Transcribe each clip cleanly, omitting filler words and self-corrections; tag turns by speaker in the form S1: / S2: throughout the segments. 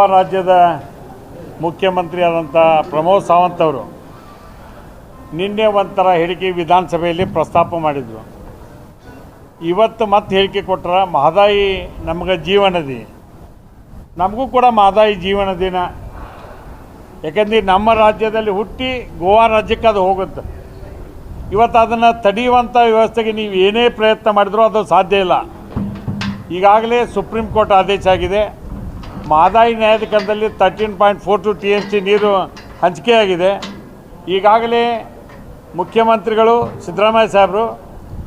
S1: ರಾಜ್ಯದ ಮುಖ್ಯಮಂತ್ರಿಯಾದಂಥ ಪ್ರಮೋದ್ ಸಾವಂತ್ ಅವರು ನಿನ್ನೆ ಒಂಥರ ಹೇಳಿಕೆ ವಿಧಾನಸಭೆಯಲ್ಲಿ ಪ್ರಸ್ತಾಪ ಮಾಡಿದರು. ಇವತ್ತು ಮತ್ತೆ ಹೇಳಿಕೆ ಕೊಟ್ಟರೆ ಮಹದಾಯಿ ನಮಗೆ ಜೀವನದಿ, ನಮಗೂ ಕೂಡ ಮಹದಾಯಿ ಜೀವನದಿನ. ಯಾಕೆಂದರೆ ನಮ್ಮ ರಾಜ್ಯದಲ್ಲಿ ಹುಟ್ಟಿ ಗೋವಾ ರಾಜ್ಯಕ್ಕೆ ಅದು ಹೋಗುತ್ತೆ. ಇವತ್ತು ಅದನ್ನು ತಡೆಯುವಂಥ ವ್ಯವಸ್ಥೆಗೆ ನೀವು ಏನೇ ಪ್ರಯತ್ನ ಮಾಡಿದರೂ ಅದು ಸಾಧ್ಯ ಇಲ್ಲ. ಈಗಾಗಲೇ ಸುಪ್ರೀಂ ಕೋರ್ಟ್ ಆದೇಶ ಆಗಿದೆ. ಮಹದಾಯಿ ನ್ಯಾಯಾಧಿಕರಣದಲ್ಲಿ 13.42 TMC ನೀರು ಹಂಚಿಕೆಯಾಗಿದೆ. ಈಗಾಗಲೇ ಮುಖ್ಯಮಂತ್ರಿಗಳು ಸಿದ್ದರಾಮಯ್ಯ ಸಾಹೇಬರು,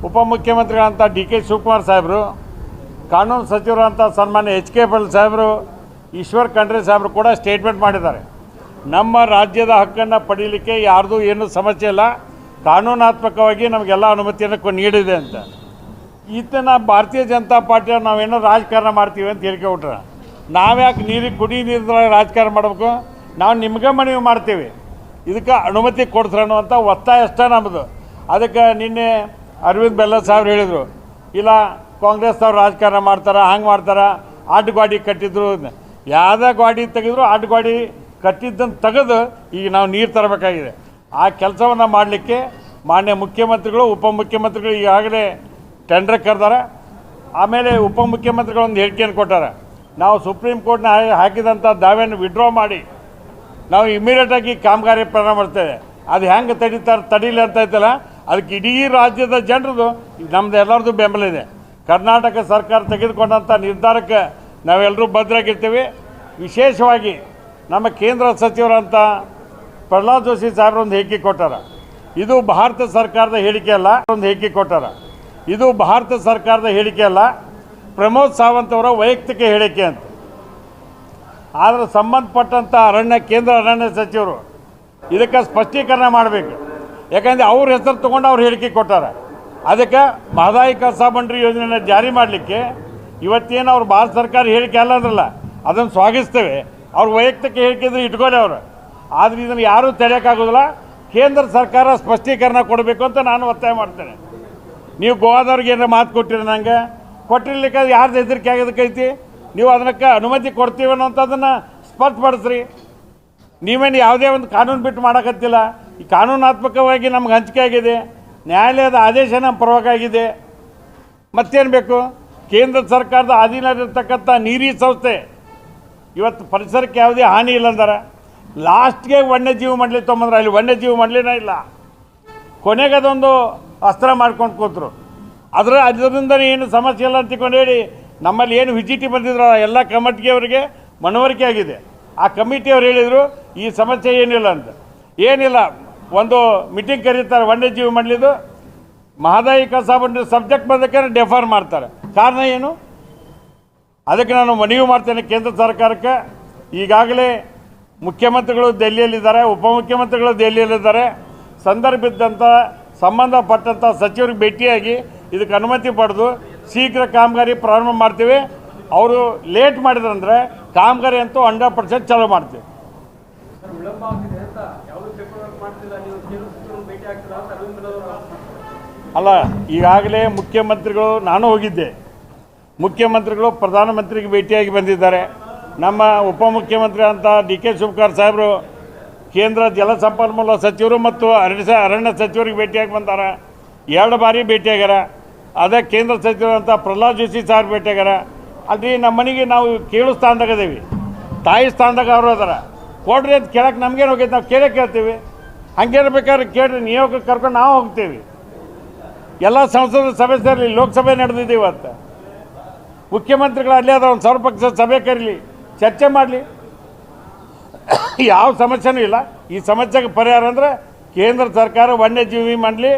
S1: ಉಪಮುಖ್ಯಮಂತ್ರಿಗಳಂಥ DK ಶಿವಕುಮಾರ್ ಸಾಹೇಬರು, ಕಾನೂನು ಸಚಿವರಂಥ ಸನ್ಮಾನ್ಯ HK ಪಾಟೀಲ್ ಸಾಹೇಬರು, ಈಶ್ವರ್ ಖಂಡ್ರೆ ಸಾಹೇಬರು ಕೂಡ ಸ್ಟೇಟ್ಮೆಂಟ್ ಮಾಡಿದ್ದಾರೆ. ನಮ್ಮ ರಾಜ್ಯದ ಹಕ್ಕನ್ನು ಪಡೀಲಿಕ್ಕೆ ಯಾರ್ದು ಏನೂ ಸಮಸ್ಯೆ ಇಲ್ಲ, ಕಾನೂನಾತ್ಮಕವಾಗಿ ನಮಗೆಲ್ಲ ಅನುಮತಿಯನ್ನು ನೀಡಿದೆ ಅಂತ. ಈತನ ಭಾರತೀಯ ಜನತಾ ಪಾರ್ಟಿಯವ್ರು ನಾವೇನೋ ರಾಜಕಾರಣ ಮಾಡ್ತೀವಿ ಅಂತ ಹೇಳ್ಕೊಬಿಟ್ರೆ, ನಾವ್ಯಾಕೆ ಕುಡಿ ನೀರಿನ ರಾಜಕಾರಣ ಮಾಡಬೇಕು? ನಾವು ನಿಮ್ಗೆ ಮನವಿ ಮಾಡ್ತೀವಿ, ಇದಕ್ಕೆ ಅನುಮತಿ ಕೊಡ್ತಾರೆ ಅನ್ನುವಂಥ ಒತ್ತಾಯ ಅಷ್ಟೇ ನಮ್ಮದು. ಅದಕ್ಕೆ ನಿನ್ನೆ ಅರವಿಂದ್ ಬೆಲ್ಲ ಸಾಹೇಬ್ರು ಹೇಳಿದರು, ಇಲ್ಲ ಕಾಂಗ್ರೆಸ್ನವ್ರು ರಾಜಕಾರಣ ಮಾಡ್ತಾರೆ, ಹಂಗೆ ಮಾಡ್ತಾರೆ, ಆಟು ಗಾಡಿ ಕಟ್ಟಿದ್ರು, ಯಾವುದೇ ಗಾಡಿ ತೆಗೆದ್ರು ಆಟು ಗಾಡಿ ಕಟ್ಟಿದ್ದನ್ನು ತೆಗೆದು ಈಗ ನಾವು ನೀರು ತರಬೇಕಾಗಿದೆ. ಆ ಕೆಲಸವನ್ನು ಮಾಡಲಿಕ್ಕೆ ಮಾನ್ಯ ಮುಖ್ಯಮಂತ್ರಿಗಳು, ಉಪಮುಖ್ಯಮಂತ್ರಿಗಳು ಈಗಾಗಲೇ ಟೆಂಡರ್ ಕರೆದಾರೆ. ಆಮೇಲೆ ಉಪಮುಖ್ಯಮಂತ್ರಿಗಳು ಒಂದು ಹೇಳಿಕೆಯನ್ನು ಕೊಟ್ಟಾರೆ, ನಾವು ಸುಪ್ರೀಂ ಕೋರ್ಟ್ನ ಹಾಕಿದಂಥ ದಾವೆಯನ್ನು ವಿಡ್ರಾ ಮಾಡಿ ನಾವು ಇಮಿಡಿಯೇಟಾಗಿ ಕಾಮಗಾರಿ ಪ್ರಾರಂಭ ಮಾಡ್ತೇವೆ. ಅದು ಹೆಂಗೆ ತಡೀಲಿ ಅಂತ ಐತಲ್ಲ, ಅದಕ್ಕೆ ಇಡೀ ರಾಜ್ಯದ ಜನರದು ನಮ್ಮದು ಎಲ್ಲರದ್ದು ಬೆಂಬಲ ಇದೆ. ಕರ್ನಾಟಕ ಸರ್ಕಾರ ತೆಗೆದುಕೊಂಡಂಥ ನಿರ್ಧಾರಕ್ಕೆ ನಾವೆಲ್ಲರೂ ಬದ್ಧರಾಗಿರ್ತೀವಿ. ವಿಶೇಷವಾಗಿ ನಮ್ಮ ಕೇಂದ್ರ ಸಚಿವರಂಥ ಪ್ರಹ್ಲಾದ್ ಜೋಶಿ ಸಾಹೇಬ್ರೊಂದು ಹೇಳಿಕೆ ಕೊಟ್ಟಾರ. ಇದು ಭಾರತ ಸರ್ಕಾರದ ಹೇಳಿಕೆ ಅಲ್ಲ, ಒಂದು ಹೇಳಿಕೆ ಕೊಟ್ಟಾರ. ಇದು ಭಾರತ ಸರ್ಕಾರದ ಹೇಳಿಕೆ ಅಲ್ಲ, ಪ್ರಮೋದ್ ಸಾವಂತ್ ಅವರ ವೈಯಕ್ತಿಕ ಹೇಳಿಕೆ ಅಂತ. ಆದರೆ ಸಂಬಂಧಪಟ್ಟಂಥ ಕೇಂದ್ರ ಅರಣ್ಯ ಸಚಿವರು ಇದಕ್ಕೆ ಸ್ಪಷ್ಟೀಕರಣ ಮಾಡಬೇಕು. ಯಾಕಂದರೆ ಅವ್ರ ಹೆಸರು ತೊಗೊಂಡು ಅವ್ರು ಹೇಳಿಕೆ ಕೊಟ್ಟಾರೆ. ಅದಕ್ಕೆ ಮಹದಾಯಿ ಕಳಸಾ ಬಂಡೂರಿ ಯೋಜನೆಯನ್ನು ಜಾರಿ ಮಾಡಲಿಕ್ಕೆ ಇವತ್ತೇನು ಅವ್ರು ಭಾರತ ಸರ್ಕಾರ ಹೇಳಿಕೆ ಅಲ್ಲ ಅಂದ್ರಲ್ಲ, ಅದನ್ನು ಸ್ವಾಗತಿಸ್ತೇವೆ. ಅವ್ರ ವೈಯಕ್ತಿಕ ಹೇಳಿಕೆ ಇದ್ರೆ ಇಟ್ಕೊಳ್ಳಿ ಅವರು. ಆದರೆ ಇದನ್ನು ಯಾರೂ ತಡೆಯೋಕ್ಕಾಗೋದಿಲ್ಲ. ಕೇಂದ್ರ ಸರ್ಕಾರ ಸ್ಪಷ್ಟೀಕರಣ ಕೊಡಬೇಕು ಅಂತ ನಾನು ಒತ್ತಾಯ ಮಾಡ್ತೇನೆ. ನೀವು ಗೋವಾದವ್ರಿಗೆ ಏನಾರ ಮಾತು ಕೊಟ್ಟಿರಿ, ನಂಗೆ ಕೊಟ್ಟಿರ್ಲಿಕ್ಕೆ ಅದು ಯಾರ್ದು ಹೆದರಿಕೆ ಆಗೋದಕ್ಕೈತಿ? ನೀವು ಅದಕ್ಕೆ ಅನುಮತಿ ಕೊಡ್ತೀವಿ ಅನ್ನೋಂಥದ್ದನ್ನು ಸ್ಪಷ್ಟಪಡಿಸ್ರಿ. ನೀವೇನು ಯಾವುದೇ ಒಂದು ಕಾನೂನು ಬಿಟ್ಟು ಮಾಡೋಕ್ಕತ್ತಿಲ್ಲ. ಈ ಕಾನೂನಾತ್ಮಕವಾಗಿ ನಮ್ಗೆ ಹಂಚಿಕೆ ಆಗಿದೆ, ನ್ಯಾಯಾಲಯದ ಆದೇಶ ನಮ್ಮ ಪರವಾಗಿದೆ. ಮತ್ತೇನು ಬೇಕು? ಕೇಂದ್ರ ಸರ್ಕಾರದ ಅಧೀನದಲ್ಲಿರ್ತಕ್ಕಂಥ ನೀರಿ ಸಂಸ್ಥೆ ಇವತ್ತು ಪರಿಸರಕ್ಕೆ ಯಾವುದೇ ಹಾನಿ ಇಲ್ಲ ಅಂದಾರೆ. ಲಾಸ್ಟ್ಗೆ ವನ್ಯಜೀವಿ ಮಂಡಳಿ ತೊಗೊಂಬಂದ್ರೆ ಅಲ್ಲಿ ವನ್ಯಜೀವಿ ಮಂಡಳಿನೇ ಇಲ್ಲ. ಕೊನೆಗೆ ಅದೊಂದು ಅಸ್ತ್ರ ಮಾಡ್ಕೊಂಡು ಕೂತರು. ಅದರಿಂದ ಏನು ಸಮಸ್ಯೆ ಇಲ್ಲ ಅಂತಕೊಂಡು ಹೇಳಿ ನಮ್ಮಲ್ಲಿ ಏನು ವಿಜಿಟಿ ಬಂದಿದ್ರು ಎಲ್ಲ ಕಮಿಟಿಯವರಿಗೆ ಮನವರಿಕೆ ಆಗಿದೆ. ಆ ಕಮಿಟಿಯವ್ರು ಹೇಳಿದರು ಈ ಸಮಸ್ಯೆ ಏನಿಲ್ಲ ಅಂತ. ಏನಿಲ್ಲ, ಒಂದು ಮೀಟಿಂಗ್ ಕರೀತಾರೆ ವನ್ಯಜೀವಿ ಮಂಡಳಿದು, ಮಹದಾಯಿ ಕಳಸಾ ಬಂಡೂರಿ ಸಬ್ಜೆಕ್ಟ್ ಬಂದಕ್ಕೆ ಡೆಫರ್ ಮಾಡ್ತಾರೆ. ಕಾರಣ ಏನು? ಅದಕ್ಕೆ ನಾನು ಮನವಿ ಮಾಡ್ತೇನೆ ಕೇಂದ್ರ ಸರ್ಕಾರಕ್ಕೆ. ಈಗಾಗಲೇ ಮುಖ್ಯಮಂತ್ರಿಗಳು ದೆಹಲಿಯಲ್ಲಿದ್ದಾರೆ, ಉಪಮುಖ್ಯಮಂತ್ರಿಗಳು ದೆಹಲಿಯಲ್ಲಿದ್ದಾರೆ. ಸಂದರ್ಭದಂಥ ಸಂಬಂಧಪಟ್ಟಂಥ ಸಚಿವರಿಗೆ ಭೇಟಿಯಾಗಿ ಇದಕ್ಕೆ ಅನುಮತಿ ಪಡೆದು ಶೀಘ್ರ ಕಾಮಗಾರಿ ಪ್ರಾರಂಭ ಮಾಡ್ತೀವಿ. ಅವರು ಲೇಟ್ ಮಾಡಿದ್ರಂದರೆ ಕಾಮಗಾರಿ ಅಂತೂ 100% ಚಾಲೂ ಮಾಡ್ತೀವಿ. ಅಲ್ಲ, ಈಗಾಗಲೇ ಮುಖ್ಯಮಂತ್ರಿಗಳು, ನಾನು ಹೋಗಿದ್ದೆ, ಮುಖ್ಯಮಂತ್ರಿಗಳು ಪ್ರಧಾನಮಂತ್ರಿಗೆ ಭೇಟಿಯಾಗಿ ಬಂದಿದ್ದಾರೆ. ನಮ್ಮ ಉಪಮುಖ್ಯಮಂತ್ರಿ ಅಂತ DK ಶಿವಕುಮಾರ್ ಸಾಹೇಬರು ಕೇಂದ್ರ ಜಲಸಂಪನ್ಮೂಲ ಸಚಿವರು ಮತ್ತು ಅರಣ್ಯ ಸಚಿವರಿಗೆ ಭೇಟಿಯಾಗಿ ಬಂದಾರ. 2 ಬಾರಿ ಭೇಟಿಯಾಗ್ಯಾರ. ಅದೇ ಕೇಂದ್ರ ಸಚಿವರಂಥ ಪ್ರಹ್ಲಾದ್ ಜೋಶಿ ಸಾಹೇಬ್ ಭೇಟಿಯಾಗ್ಯಾರ. ಅಲ್ಲಿ ನಮ್ಮ ಮನೆಗೆ ನಾವು ಕೇಳು ಸ್ಥಾನದಾಗ ಇದ್ದೀವಿ, ತಾಯಿ ಸ್ಥಾನದಾಗ ಅವರು ಅದಾರ. ಕೊಡ್ರಿ ಅಂತ ಕೇಳಕ್ಕೆ ನಮಗೇನು ಹೋಗೈತೆ, ನಾವು ಕೇಳ್ತೀವಿ. ಹಂಗೇನು ಕೇಳ್ರಿ, ನಿಯೋಗ ಕರ್ಕೊಂಡು ನಾವು ಹೋಗ್ತೀವಿ. ಎಲ್ಲ ಸಂಸದ ಸದಸ್ಯರಲ್ಲಿ ಲೋಕಸಭೆ ನಡೆದಿದೆ ಇವತ್ತು. ಮುಖ್ಯಮಂತ್ರಿಗಳು ಅಲ್ಲೇ ಅದ, ಒಂದು ಸರ್ವಪಕ್ಷ ಸಭೆ ಕರೀಲಿ, ಚರ್ಚೆ ಮಾಡಲಿ. ಯಾವ ಸಮಸ್ಯೆನೂ ಇಲ್ಲ. ಈ ಸಮಸ್ಯೆಗೆ ಪರಿಹಾರ ಅಂದರೆ ಕೇಂದ್ರ ಸರ್ಕಾರ ವನ್ಯಜೀವಿ ಮಂಡಳಿ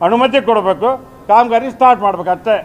S1: ಅನುಮತಿ ಕೊಡಬೇಕು, ಕಾಮಗಾರಿ ಸ್ಟಾರ್ಟ್ ಮಾಡಬೇಕು ಅಷ್ಟೇ.